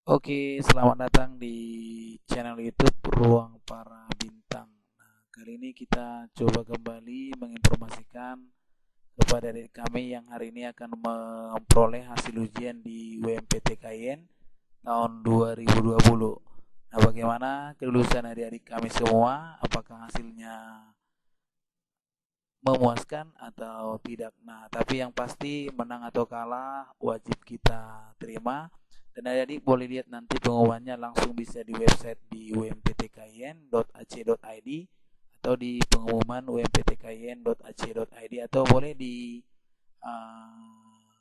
Oke, selamat datang di channel YouTube Ruang Para Bintang. Nah, kali ini kita coba kembali menginformasikan kepada adik kami yang hari ini akan memperoleh hasil ujian di UMPTKIN tahun 2020. Nah, bagaimana kelulusan adik-adik kami semua? Apakah hasilnya memuaskan atau tidak? Nah, tapi yang pasti menang atau kalah wajib kita terima. Dan adik-adik boleh lihat nanti pengumumannya langsung bisa di website di umptkin.ac.id atau di pengumuman umptkin.ac.id atau boleh di uh,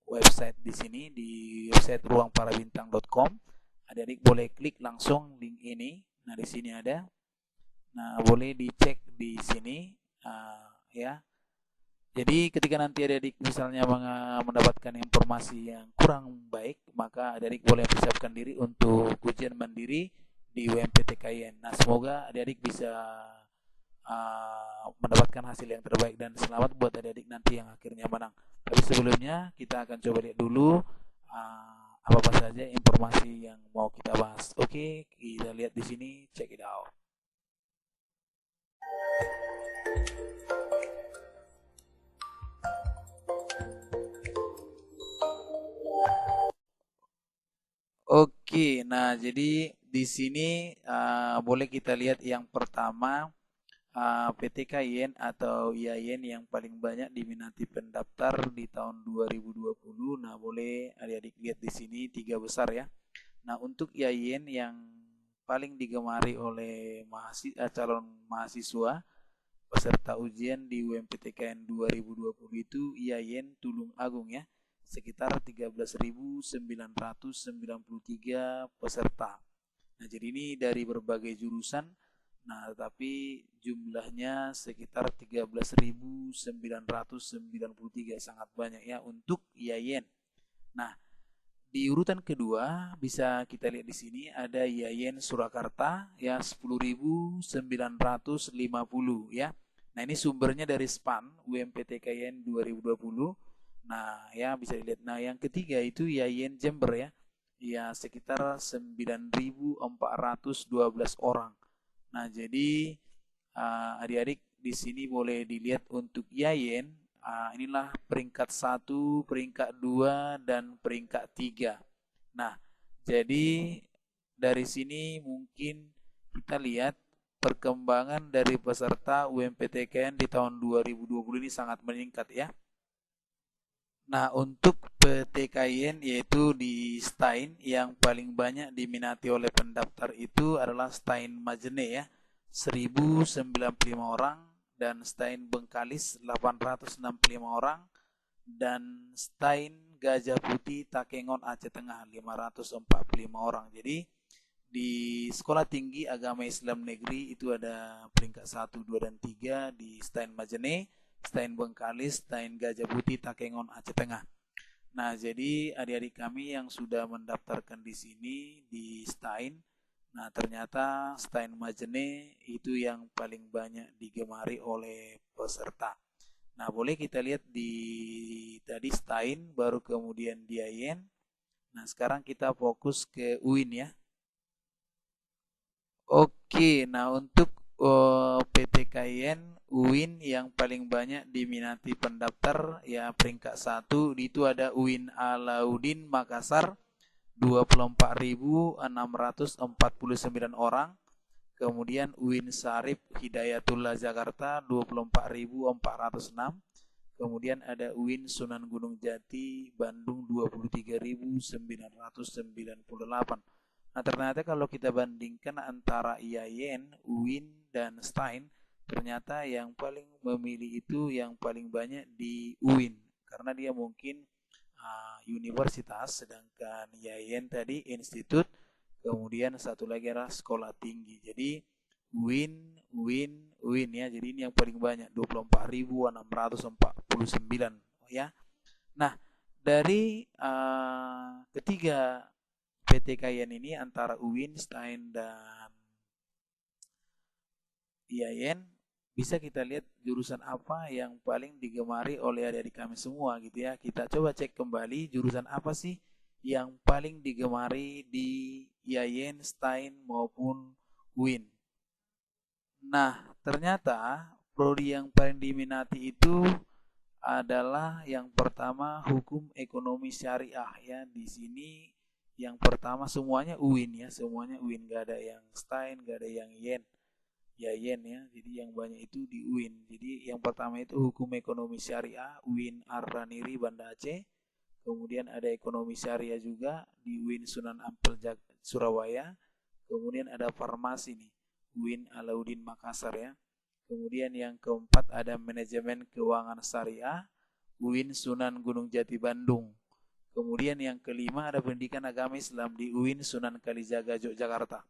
website di sini di website ruangparabintang.com. Adik-adik boleh klik langsung link ini. Nah, di sini ada. Nah, boleh dicek di sini ya. Jadi ketika nanti adik-adik misalnya mendapatkan informasi yang kurang baik, maka adik-adik boleh persiapkan diri untuk ujian mandiri di UMPTKIN. Nah, semoga adik-adik bisa mendapatkan hasil yang terbaik dan selamat buat adik-adik nanti yang akhirnya menang. Tapi sebelumnya kita akan coba lihat dulu apa-apa saja informasi yang mau kita bahas. Oke, kita lihat di sini, check it out. Oke, nah jadi di sini boleh kita lihat yang pertama PTKIN atau IAIN yang paling banyak diminati pendaftar di tahun 2020. Nah, boleh adik-adik lihat di sini tiga besar ya. Nah, untuk IAIN yang paling digemari oleh calon mahasiswa peserta ujian di UMPTKN 2020 itu IAIN Tulung Agung ya, sekitar 13.993 peserta. Nah, jadi ini dari berbagai jurusan. Nah, tapi jumlahnya sekitar 13.993, sangat banyak ya untuk IAIN. Nah, di urutan kedua bisa kita lihat di sini ada IAIN Surakarta ya 10.950 ya. Nah, ini sumbernya dari SPAN UMPTKIN 2020. Nah, ya bisa dilihat. Nah, yang ketiga itu IAIN Jember ya. Ya sekitar 9.412 orang. Nah, jadi adik-adik di sini boleh dilihat untuk IAIN. Inilah peringkat 1, peringkat 2, dan peringkat 3. Nah, jadi dari sini mungkin kita lihat perkembangan dari peserta UMPTKN di tahun 2020 ini sangat meningkat ya. Nah, untuk PTKIN yaitu di Stein yang paling banyak diminati oleh pendaftar itu adalah Stein Majene ya, 1.095 orang, dan Stein Bengkalis 865 orang, dan Stein Gajah Putih Takengon Aceh Tengah 545 orang. Jadi di Sekolah Tinggi Agama Islam Negeri itu ada peringkat 1, 2, dan 3 di Stein Majene, Stein Bengkalis, Stein Gajah Putih, Takengon, Aceh Tengah. Nah, jadi adik-adik kami yang sudah mendaftarkan di sini di Stein, nah ternyata Stein Majene itu yang paling banyak digemari oleh peserta. Nah, boleh kita lihat di tadi Stein, baru kemudian Diayen. Nah, sekarang kita fokus ke UIN ya. Oke, nah untuk PTKIN UIN yang paling banyak diminati pendaftar ya peringkat 1 itu ada UIN Alauddin Makassar 24.649 orang. Kemudian UIN Sarip Hidayatullah Jakarta 24.406. Kemudian ada UIN Sunan Gunung Jati Bandung 23.998. Nah, ternyata kalau kita bandingkan antara IAIN, UIN, dan Stein, ternyata yang paling memilih itu yang paling banyak di UIN karena dia mungkin universitas, sedangkan IAIN tadi institut, kemudian satu lagi adalah sekolah tinggi. Jadi UIN, UIN, UIN ya. Jadi ini yang paling banyak 24.649 ya. Nah, dari ketiga PTKIN ini antara UIN, Stein, dan IAIN, bisa kita lihat jurusan apa yang paling digemari oleh adik-adik kami semua gitu ya. Kita coba cek kembali jurusan apa sih yang paling digemari di Yayen, Stein maupun UIN. Nah, ternyata prodi yang paling diminati itu adalah yang pertama hukum ekonomi syariah ya. Di sini yang pertama semuanya UIN ya, semuanya UIN, gak ada yang Stein, gak ada yang Yayen ya. Jadi yang banyak itu di UIN. Jadi yang pertama itu hukum ekonomi syariah UIN Ar-Raniri Banda Aceh. Kemudian ada ekonomi syariah juga di UIN Sunan Ampel Surabaya. Kemudian ada farmasi nih, UIN Alauddin Makassar ya. Kemudian yang keempat ada manajemen keuangan syariah UIN Sunan Gunung Jati Bandung. Kemudian yang kelima ada pendidikan agama Islam di UIN Sunan Kalijaga Yogyakarta.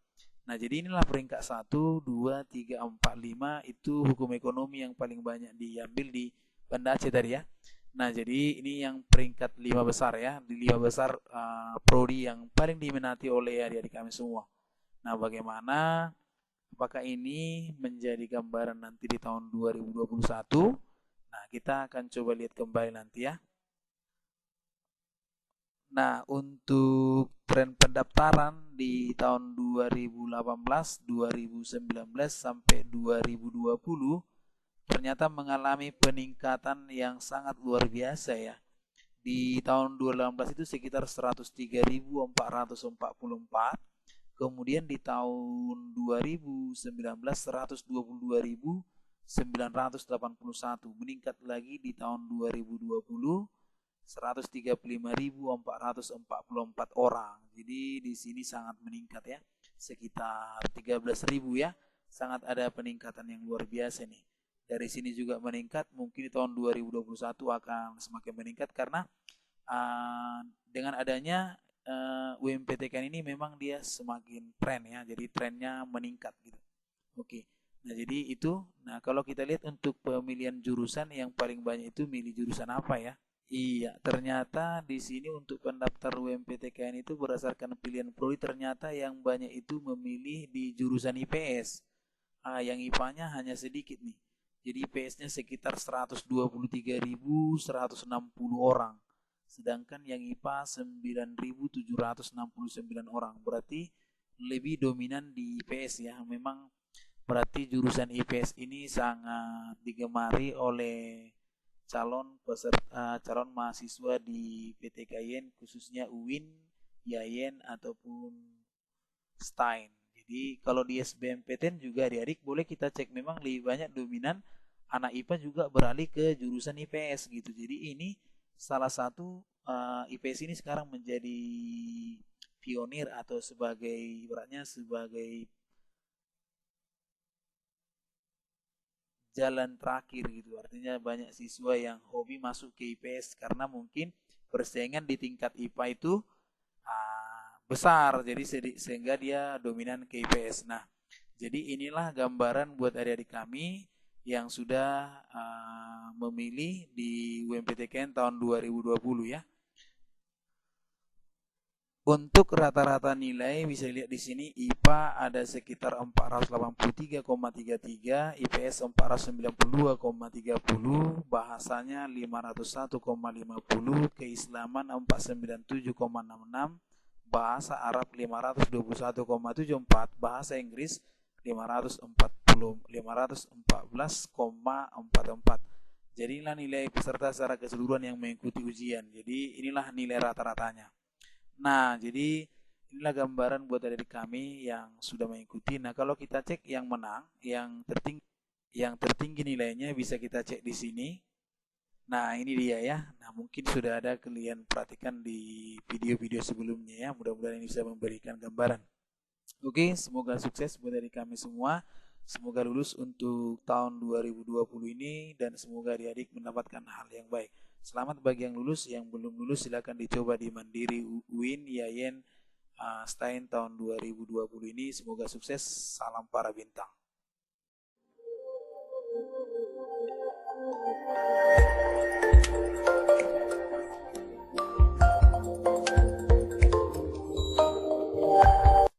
Nah, jadi inilah peringkat 1, 2, 3, 4, 5 itu hukum ekonomi yang paling banyak diambil di Banda Aceh tadi ya. Nah, jadi ini yang peringkat 5 besar ya, di 5 besar prodi yang paling diminati oleh adik-adik kami semua. Nah, bagaimana? Apakah ini menjadi gambaran nanti di tahun 2021? Nah, kita akan coba lihat kembali nanti ya. Nah, untuk tren pendaftaran di tahun 2018, 2019 sampai 2020 ternyata mengalami peningkatan yang sangat luar biasa ya. Di tahun 2018 itu sekitar 103.444. Kemudian di tahun 2019 122.981, meningkat lagi di tahun 2020 135.444 orang. Jadi di sini sangat meningkat ya, sekitar 13.000 ya. Sangat ada peningkatan yang luar biasa nih. Dari sini juga meningkat, mungkin di tahun 2021 akan semakin meningkat karena dengan adanya UMPTK ini memang dia semakin tren ya. Jadi trennya meningkat gitu. Oke. Nah, jadi itu. Nah, kalau kita lihat untuk pemilihan jurusan yang paling banyak itu milih jurusan apa ya? Iya, ternyata di sini untuk pendaftar UMPTKN itu berdasarkan pilihan prodi, ternyata yang banyak itu memilih di jurusan IPS. Yang IPA-nya hanya sedikit nih. Jadi IPS-nya sekitar 123.160 orang. Sedangkan yang IPA 9.769 orang. Berarti lebih dominan di IPS ya. Memang berarti jurusan IPS ini sangat digemari oleh calon mahasiswa di PTKN, khususnya UIN, Yayen ataupun Stein. Jadi kalau di SBMPTN juga adik-adik boleh kita cek, memang lebih banyak dominan anak IPA juga beralih ke jurusan IPS gitu. Jadi ini salah satu IPS ini sekarang menjadi pionir atau sebagai ibaratnya sebagai jalan terakhir gitu. Artinya banyak siswa yang hobi masuk ke IPS karena mungkin persaingan di tingkat IPA itu besar, jadi sehingga dia dominan ke IPS. Nah, jadi inilah gambaran buat adik-adik kami yang sudah memilih di UMPTKN tahun 2020 ya. Untuk rata-rata nilai bisa dilihat di sini, IPA ada sekitar 483,33, IPS 492,30, bahasanya 501,50, keislaman 497,66, bahasa Arab 521,74, bahasa Inggris 514,44. Jadi inilah nilai peserta secara keseluruhan yang mengikuti ujian. Jadi inilah nilai rata-ratanya. Nah, jadi inilah gambaran buat adik kami yang sudah mengikuti. Nah, kalau kita cek yang menang, yang tertinggi nilainya bisa kita cek di sini. Nah, ini dia ya. Nah, mungkin sudah ada kalian perhatikan di video-video sebelumnya ya. Mudah-mudahan ini bisa memberikan gambaran. Oke, semoga sukses buat adik kami semua. Semoga lulus untuk tahun 2020 ini dan semoga adik-adik mendapatkan hal yang baik. Selamat bagi yang lulus, yang belum lulus silakan dicoba di Mandiri, UIN, Yayen, Stein tahun 2020 ini. Semoga sukses. Salam para bintang.